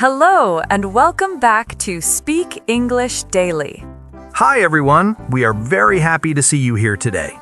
Hello, and welcome back to Speak English Daily. Hi, everyone. We are very happy to see you here today.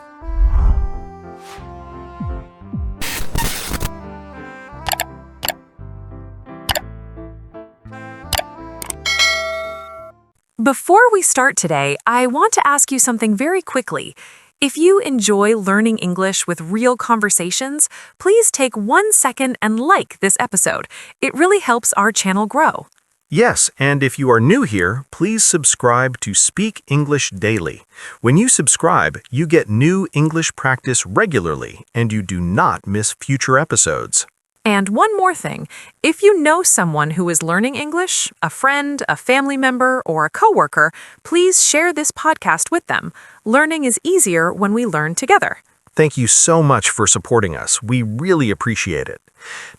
Before we start today, I want to ask you something very quickly. If you enjoy learning English with real conversations, please take 1 second and like this episode. It really helps our channel grow. Yes, and if you are new here, please subscribe to Speak English Daily. When you subscribe, you get new English practice regularly, and you do not miss future episodes. And one more thing, if you know someone who is learning English, a friend, a family member, or a coworker, please share this podcast with them. Learning is easier when we learn together. Thank you so much for supporting us. We really appreciate it.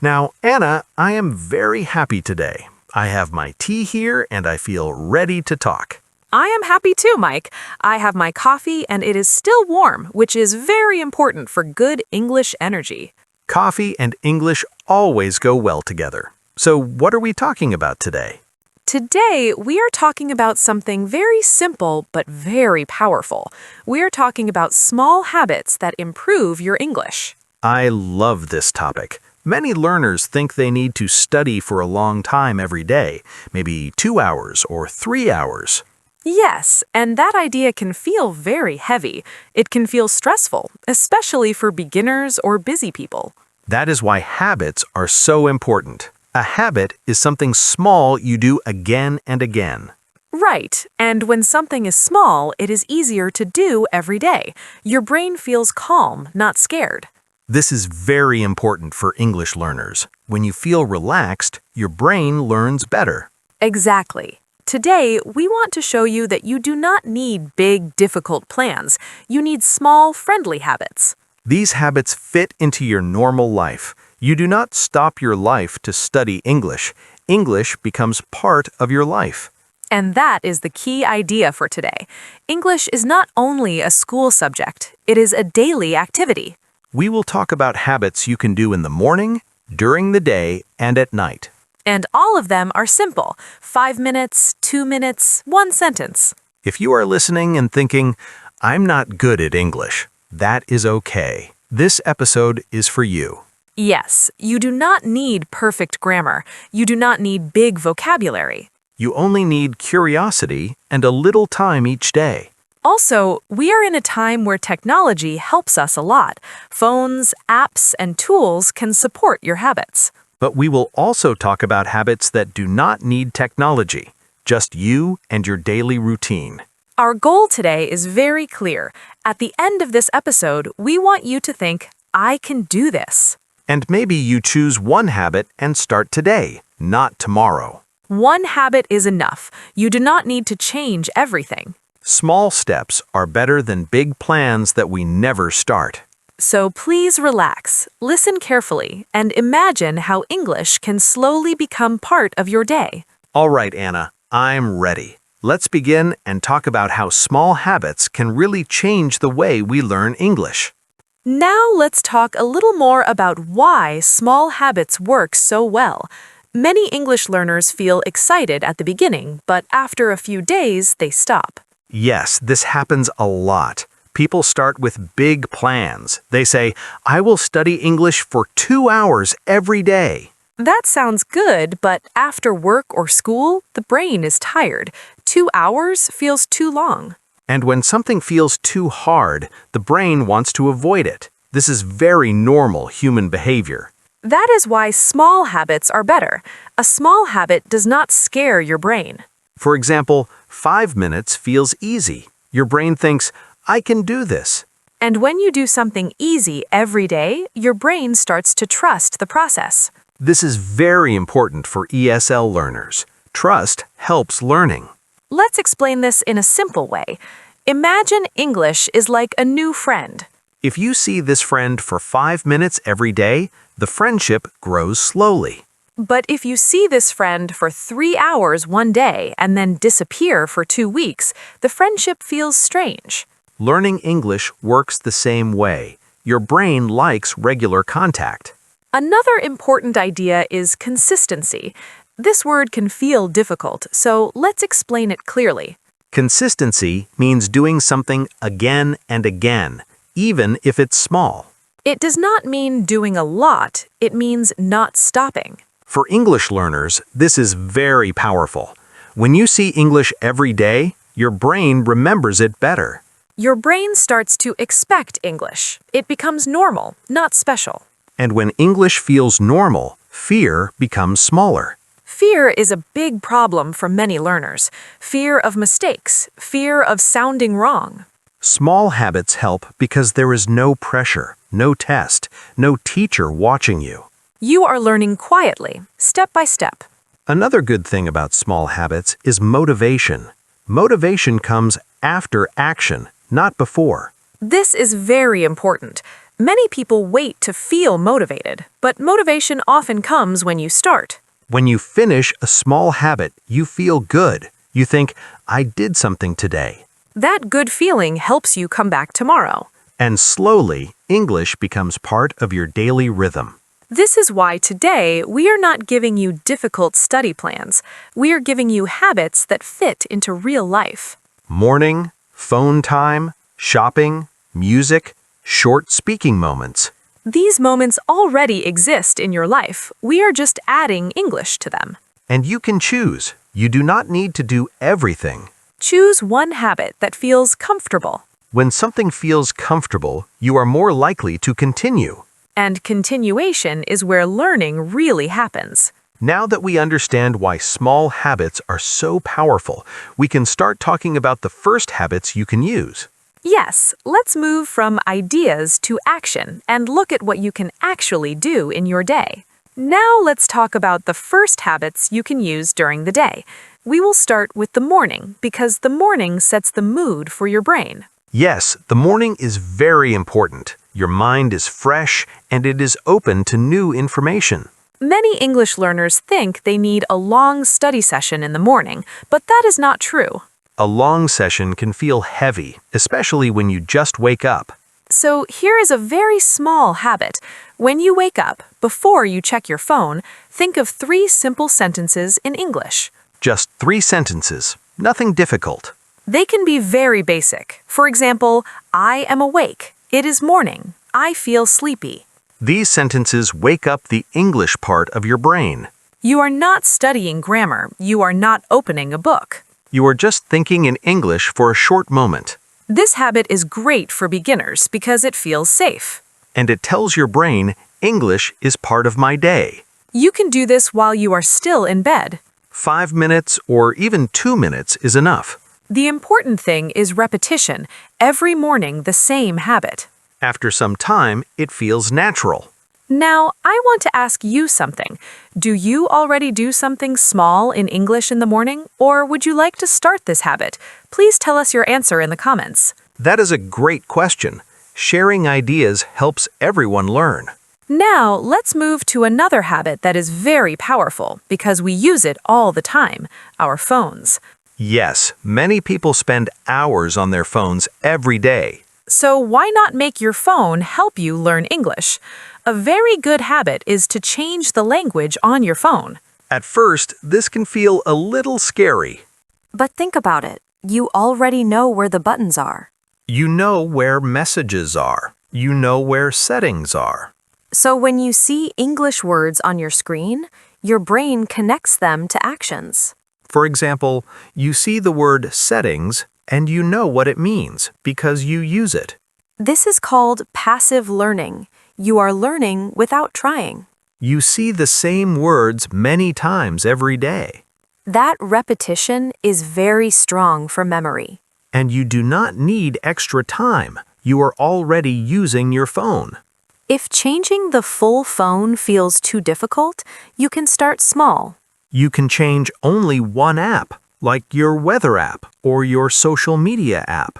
Now, Anna, I am very happy today. I have my tea here and I feel ready to talk. I am happy too, Mike. I have my coffee and it is still warm, which is very important for good English energy. Coffee and English always go well together. So what are we talking about today? Today, we are talking about something very simple but very powerful. We are talking about small habits that improve your English. I love this topic. Many learners think they need to study for a long time every day, maybe 2 hours or 3 hours. Yes, and that idea can feel very heavy. It can feel stressful, especially for beginners or busy people. That is why habits are so important. A habit is something small you do again and again. Right, and when something is small, it is easier to do every day. Your brain feels calm, not scared. This is very important for English learners. When you feel relaxed, your brain learns better. Exactly. Today, we want to show you that you do not need big, difficult plans. You need small, friendly habits. These habits fit into your normal life. You do not stop your life to study English. English becomes part of your life. And that is the key idea for today. English is not only a school subject, it is a daily activity. We will talk about habits you can do in the morning, during the day, and at night. And all of them are simple. 5 minutes, 2 minutes, 1 sentence. If you are listening and thinking, I'm not good at English, that is okay. This episode is for you. Yes, you do not need perfect grammar. You do not need big vocabulary. You only need curiosity and a little time each day. Also, we are in a time where technology helps us a lot. Phones, apps, and tools can support your habits. But we will also talk about habits that do not need technology, just you and your daily routine. Our goal today is very clear. At the end of this episode, we want you to think, I can do this. And maybe you choose one habit and start today, not tomorrow. One habit is enough. You do not need to change everything. Small steps are better than big plans that we never start. So please relax, listen carefully, and imagine how English can slowly become part of your day. All right, Anna, I'm ready. Let's begin and talk about how small habits can really change the way we learn English. Now let's talk a little more about why small habits work so well. Many English learners feel excited at the beginning, but after a few days, they stop. Yes, this happens a lot. People start with big plans. They say, I will study English for 2 hours every day. That sounds good, but after work or school, the brain is tired. 2 hours feels too long. And when something feels too hard, the brain wants to avoid it. This is very normal human behavior. That is why small habits are better. A small habit does not scare your brain. For example, 5 minutes feels easy. Your brain thinks, I can do this. And when you do something easy every day, your brain starts to trust the process. This is very important for ESL learners. Trust helps learning. Let's explain this in a simple way. Imagine English is like a new friend. If you see this friend for 5 minutes every day, the friendship grows slowly. But if you see this friend for 3 hours one day and then disappear for 2 weeks, the friendship feels strange. Learning English works the same way. Your brain likes regular contact. Another important idea is consistency. This word can feel difficult, so let's explain it clearly. Consistency means doing something again and again, even if it's small. It does not mean doing a lot, it means not stopping. For English learners, this is very powerful. When you see English every day, your brain remembers it better. Your brain starts to expect English. It becomes normal, not special. And when English feels normal, fear becomes smaller. Fear is a big problem for many learners. Fear of mistakes, fear of sounding wrong. Small habits help because there is no pressure, no test, no teacher watching you. You are learning quietly, step by step. Another good thing about small habits is motivation. Motivation comes after action, not before. This is very important. Many people wait to feel motivated, but motivation often comes when you start. When you finish a small habit, you feel good. You think, I did something today. That good feeling helps you come back tomorrow. And slowly, English becomes part of your daily rhythm. This is why today we are not giving you difficult study plans. We are giving you habits that fit into real life. Morning, phone time, shopping, music, short speaking moments. These moments already exist in your life. We are just adding English to them. And you can choose. You do not need to do everything. Choose one habit that feels comfortable. When something feels comfortable, you are more likely to continue. And continuation is where learning really happens. Now that we understand why small habits are so powerful, we can start talking about the first habits you can use. Yes, let's move from ideas to action and look at what you can actually do in your day. Now let's talk about the first habits you can use during the day. We will start with the morning because the morning sets the mood for your brain. Yes, the morning is very important. Your mind is fresh and it is open to new information. Many English learners think they need a long study session in the morning, but that is not true. A long session can feel heavy, especially when you just wake up. So here is a very small habit. When you wake up, before you check your phone, think of 3 simple sentences in English. Just 3 sentences, nothing difficult. They can be very basic. For example, I am awake. It is morning. I feel sleepy. These sentences wake up the English part of your brain. You are not studying grammar. You are not opening a book. You are just thinking in English for a short moment. This habit is great for beginners because it feels safe. And it tells your brain, English is part of my day. You can do this while you are still in bed. 5 minutes or even 2 minutes is enough. The important thing is repetition. Every morning, the same habit. After some time, it feels natural. Now, I want to ask you something. Do you already do something small in English in the morning, or would you like to start this habit? Please tell us your answer in the comments. That is a great question. Sharing ideas helps everyone learn. Now, let's move to another habit that is very powerful because we use it all the time, our phones. Yes, many people spend hours on their phones every day. So why not make your phone help you learn English? A very good habit is to change the language on your phone. At first, this can feel a little scary. But think about it. You already know where the buttons are. You know where messages are. You know where settings are. So when you see English words on your screen, your brain connects them to actions. For example, you see the word settings and you know what it means because you use it. This is called passive learning. You are learning without trying. You see the same words many times every day. That repetition is very strong for memory. And you do not need extra time. You are already using your phone. If changing the full phone feels too difficult, you can start small. You can change only one app, like your weather app or your social media app.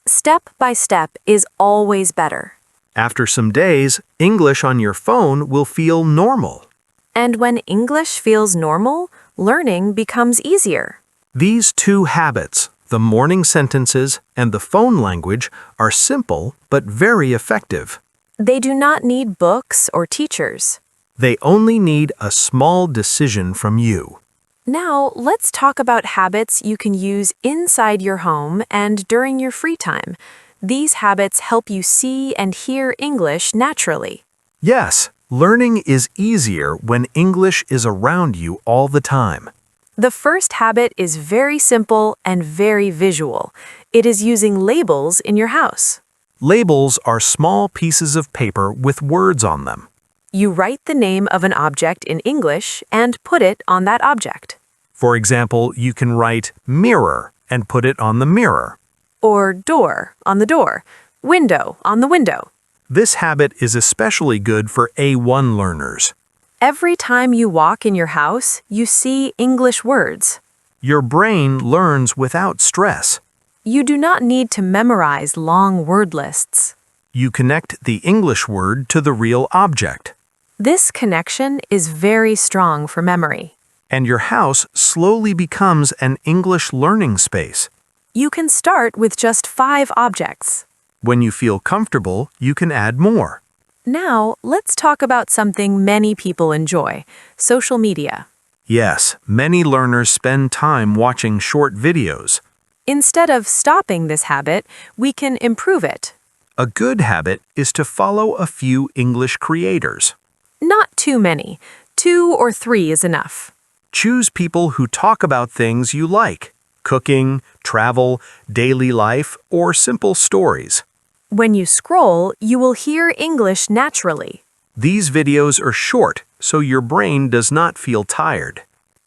Step by step is always better. After some days, English on your phone will feel normal. And when English feels normal, learning becomes easier. These 2 habits, the morning sentences and the phone language, are simple but very effective. They do not need books or teachers. They only need a small decision from you. Now, let's talk about habits you can use inside your home and during your free time. These habits help you see and hear English naturally. Yes, learning is easier when English is around you all the time. The first habit is very simple and very visual. It is using labels in your house. Labels are small pieces of paper with words on them. You write the name of an object in English and put it on that object. For example, you can write mirror and put it on the mirror. Or door on the door, window on the window. This habit is especially good for A1 learners. Every time you walk in your house, you see English words. Your brain learns without stress. You do not need to memorize long word lists. You connect the English word to the real object. This connection is very strong for memory. And your house slowly becomes an English learning space. You can start with just 5 objects. When you feel comfortable, you can add more. Now, let's talk about something many people enjoy, social media. Yes, many learners spend time watching short videos. Instead of stopping this habit, we can improve it. A good habit is to follow a few English creators. Not too many. 2 or 3 is enough. Choose people who talk about things you like: cooking, travel, daily life, or simple stories. When you scroll, you will hear English naturally. These videos are short, so your brain does not feel tired.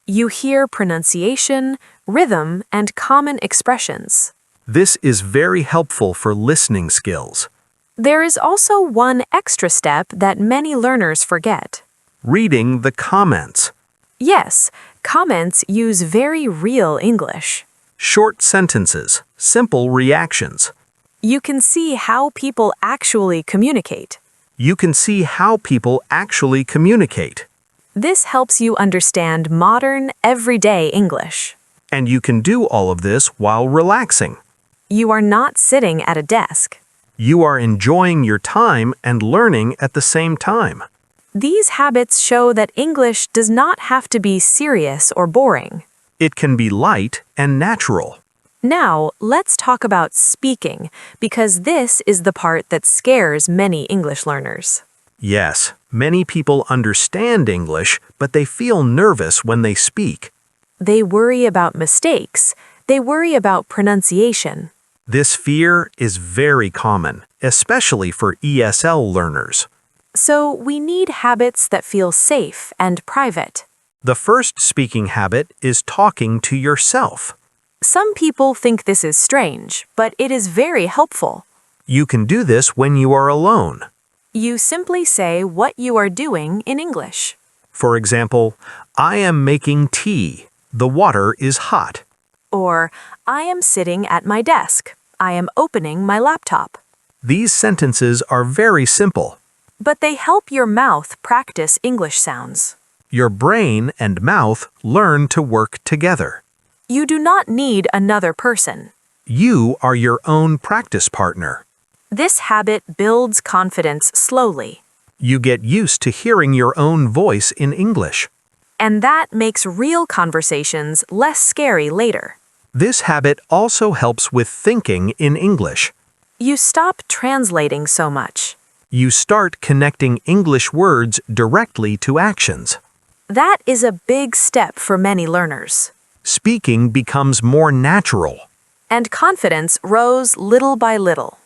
You hear pronunciation, rhythm, and common expressions. This is very helpful for listening skills. There is also one extra step that many learners forget. Reading the comments. Yes, comments use very real English. Short sentences, simple reactions. You can see how people actually communicate. You can see how people actually communicate. This helps you understand modern, everyday English. And you can do all of this while relaxing. You are not sitting at a desk. You are enjoying your time and learning at the same time. These habits show that English does not have to be serious or boring. It can be light and natural. Now, let's talk about speaking, because this is the part that scares many English learners. Yes, many people understand English, but they feel nervous when they speak. They worry about mistakes. They worry about pronunciation. This fear is very common, especially for ESL learners. So we need habits that feel safe and private. The first speaking habit is talking to yourself. Some people think this is strange, but it is very helpful. You can do this when you are alone. You simply say what you are doing in English. For example, I am making tea. The water is hot. Or, I am sitting at my desk. I am opening my laptop. These sentences are very simple. But they help your mouth practice English sounds. Your brain and mouth learn to work together. You do not need another person. You are your own practice partner. This habit builds confidence slowly. You get used to hearing your own voice in English. And that makes real conversations less scary later. This habit also helps with thinking in English. You stop translating so much. You start connecting English words directly to actions. That is a big step for many learners. Speaking becomes more natural. And confidence rose little by little.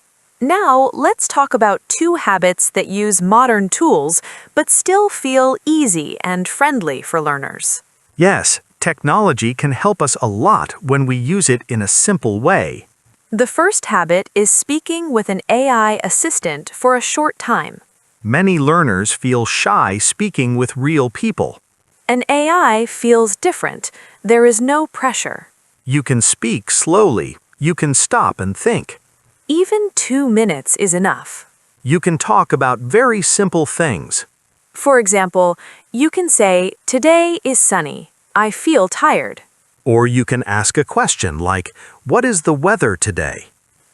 Now, let's talk about 2 habits that use modern tools but still feel easy and friendly for learners. Yes, technology can help us a lot when we use it in a simple way. The first habit is speaking with an AI assistant for a short time. Many learners feel shy speaking with real people. An AI feels different. There is no pressure. You can speak slowly. You can stop and think. Even 2 minutes is enough. You can talk about very simple things. For example, you can say, "Today is sunny. I feel tired." Or you can ask a question like, "What is the weather today?"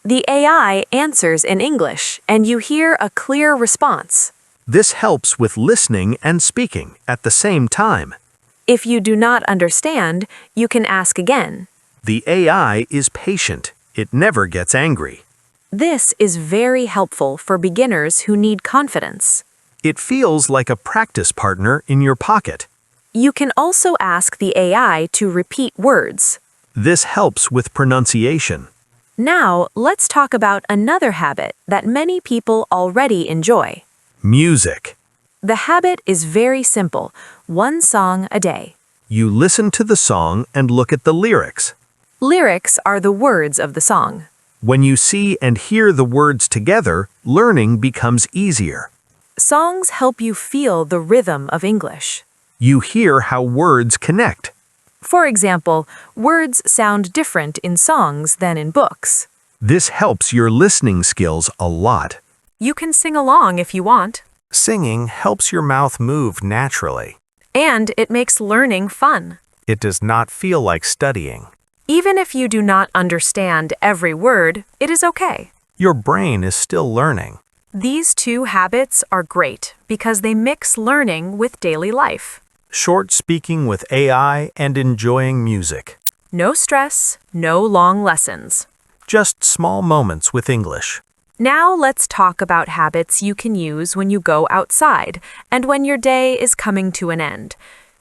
The AI answers in English, and you hear a clear response. This helps with listening and speaking at the same time. If you do not understand, you can ask again. The AI is patient. It never gets angry. This is very helpful for beginners who need confidence. It feels like a practice partner in your pocket. You can also ask the AI to repeat words. This helps with pronunciation. Now, let's talk about another habit that many people already enjoy. Music. The habit is very simple, one song a day. You listen to the song and look at the lyrics. Lyrics are the words of the song. When you see and hear the words together, learning becomes easier. Songs help you feel the rhythm of English. You hear how words connect. For example, words sound different in songs than in books. This helps your listening skills a lot. You can sing along if you want. Singing helps your mouth move naturally. And it makes learning fun. It does not feel like studying. Even if you do not understand every word, it is okay. Your brain is still learning. These two habits are great because they mix learning with daily life. Short speaking with AI and enjoying music. No stress, no long lessons. Just small moments with English. Now let's talk about habits you can use when you go outside and when your day is coming to an end.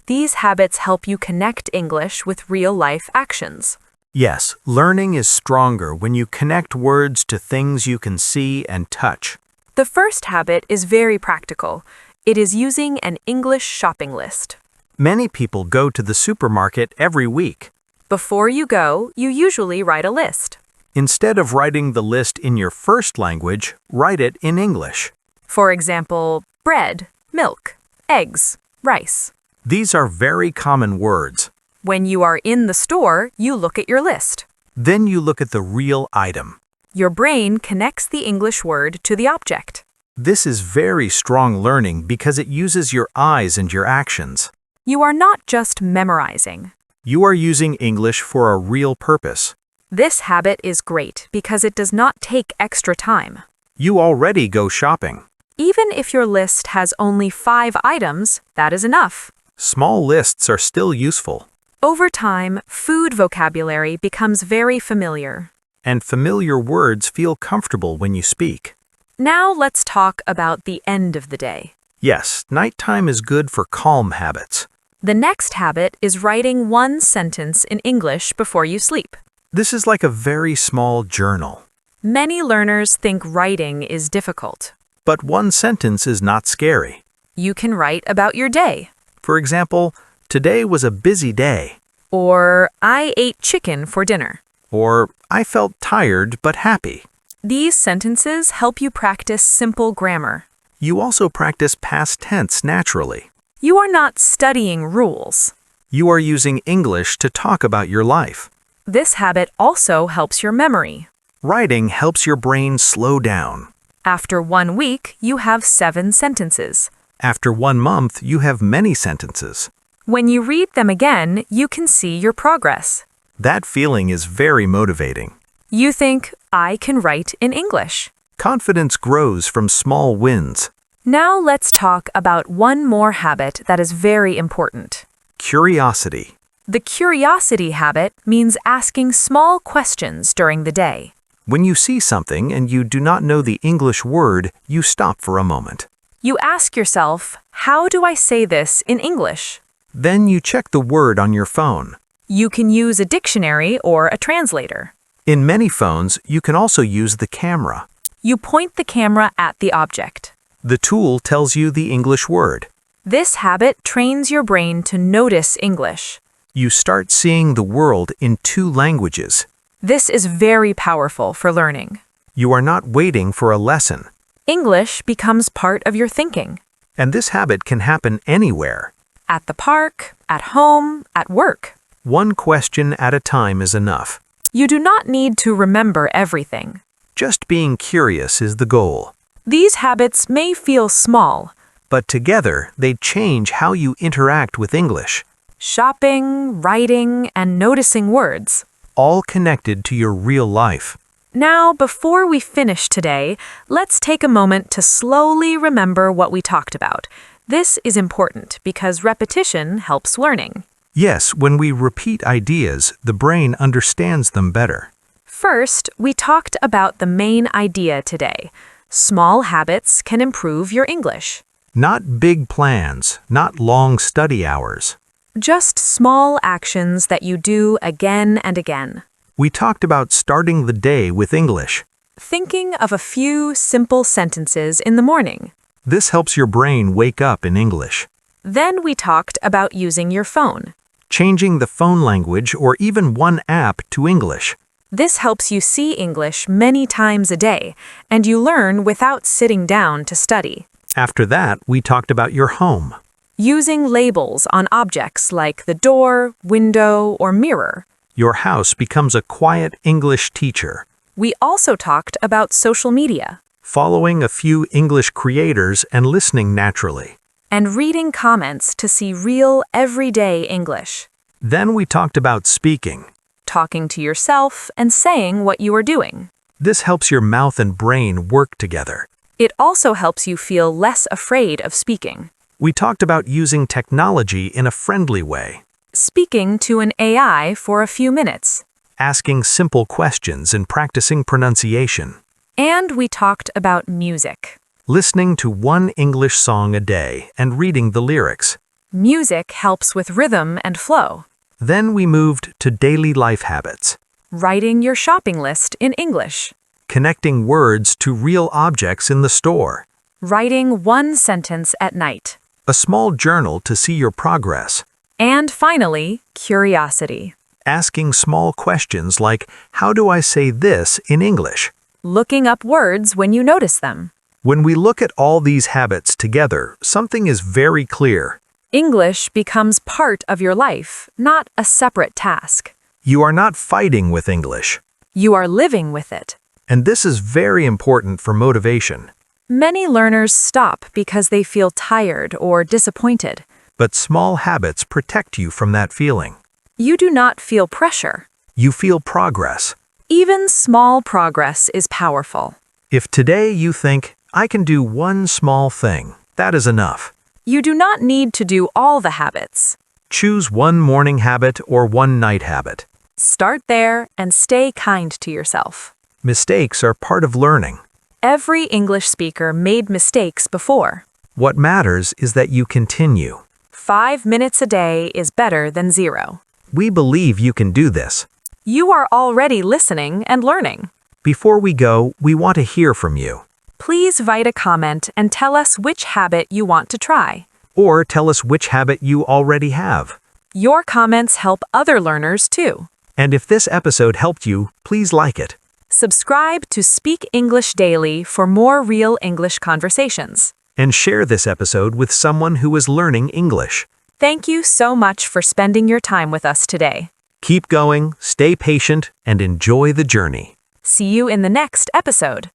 These habits help you connect English with real-life actions. Yes, learning is stronger when you connect words to things you can see and touch. The first habit is very practical. It is using an English shopping list. Many people go to the supermarket every week. Before you go, you usually write a list. Instead of writing the list in your first language, write it in English. For example, bread, milk, eggs, rice. These are very common words. When you are in the store, you look at your list. Then you look at the real item. Your brain connects the English word to the object. This is very strong learning because it uses your eyes and your actions. You are not just memorizing. You are using English for a real purpose. This habit is great because it does not take extra time. You already go shopping. Even if your list has only 5 items, that is enough. Small lists are still useful. Over time, food vocabulary becomes very familiar. And familiar words feel comfortable when you speak. Now let's talk about the end of the day. Yes, nighttime is good for calm habits. The next habit is writing one sentence in English before you sleep. This is like a very small journal. Many learners think writing is difficult. But one sentence is not scary. You can write about your day. For example, today was a busy day. Or, I ate chicken for dinner. Or, I felt tired but happy. These sentences help you practice simple grammar. You also practice past tense naturally. You are not studying rules. You are using English to talk about your life. This habit also helps your memory. Writing helps your brain slow down. After 1 week, you have 7 sentences. After 1 month, you have many sentences. When you read them again, you can see your progress. That feeling is very motivating. You think, I can write in English. Confidence grows from small wins. Now let's talk about one more habit that is very important. Curiosity. The curiosity habit means asking small questions during the day. When you see something and you do not know the English word, you stop for a moment. You ask yourself, how do I say this in English? Then you check the word on your phone. You can use a dictionary or a translator. In many phones, you can also use the camera. You point the camera at the object. The tool tells you the English word. This habit trains your brain to notice English. You start seeing the world in 2 languages. This is very powerful for learning. You are not waiting for a lesson. English becomes part of your thinking. And this habit can happen anywhere. At the park, at home, at work. One question at a time is enough. You do not need to remember everything. Just being curious is the goal. These habits may feel small, but together they change how you interact with English. Shopping, writing, and noticing words. All connected to your real life. Now, before we finish today, let's take a moment to slowly remember what we talked about. This is important because repetition helps learning. Yes, when we repeat ideas, the brain understands them better. First, we talked about the main idea today. Small habits can improve your English. Not big plans, not long study hours. Just small actions that you do again and again. We talked about starting the day with English. Thinking of a few simple sentences in the morning. This helps your brain wake up in English. Then we talked about using your phone. Changing the phone language or even one app to English. This helps you see English many times a day, and you learn without sitting down to study. After that, we talked about your home. Using labels on objects like the door, window, or mirror. Your house becomes a quiet English teacher. We also talked about social media. Following a few English creators and listening naturally. And reading comments to see real, everyday English. Then we talked about speaking. Talking to yourself and saying what you are doing. This helps your mouth and brain work together. It also helps you feel less afraid of speaking. We talked about using technology in a friendly way. Speaking to an AI for a few minutes. Asking simple questions and practicing pronunciation. And we talked about music. Listening to one English song a day and reading the lyrics. Music helps with rhythm and flow. Then we moved to daily life habits. Writing your shopping list in English. Connecting words to real objects in the store. Writing one sentence at night. A small journal to see your progress. And finally, curiosity. Asking small questions like, how do I say this in English? Looking up words when you notice them. When we look at all these habits together, something is very clear. English becomes part of your life, not a separate task. You are not fighting with English. You are living with it. And this is very important for motivation. Many learners stop because they feel tired or disappointed. But small habits protect you from that feeling. You do not feel pressure. You feel progress. Even small progress is powerful. If today you think, I can do one small thing, that is enough. You do not need to do all the habits. Choose one morning habit or one night habit. Start there and stay kind to yourself. Mistakes are part of learning. Every English speaker made mistakes before. What matters is that you continue. 5 minutes a day is better than 0. We believe you can do this. You are already listening and learning. Before we go, we want to hear from you. Please write a comment and tell us which habit you want to try. Or tell us which habit you already have. Your comments help other learners too. And if this episode helped you, please like it. Subscribe to Speak English Daily for more real English conversations. And share this episode with someone who is learning English. Thank you so much for spending your time with us today. Keep going, stay patient, and enjoy the journey. See you in the next episode.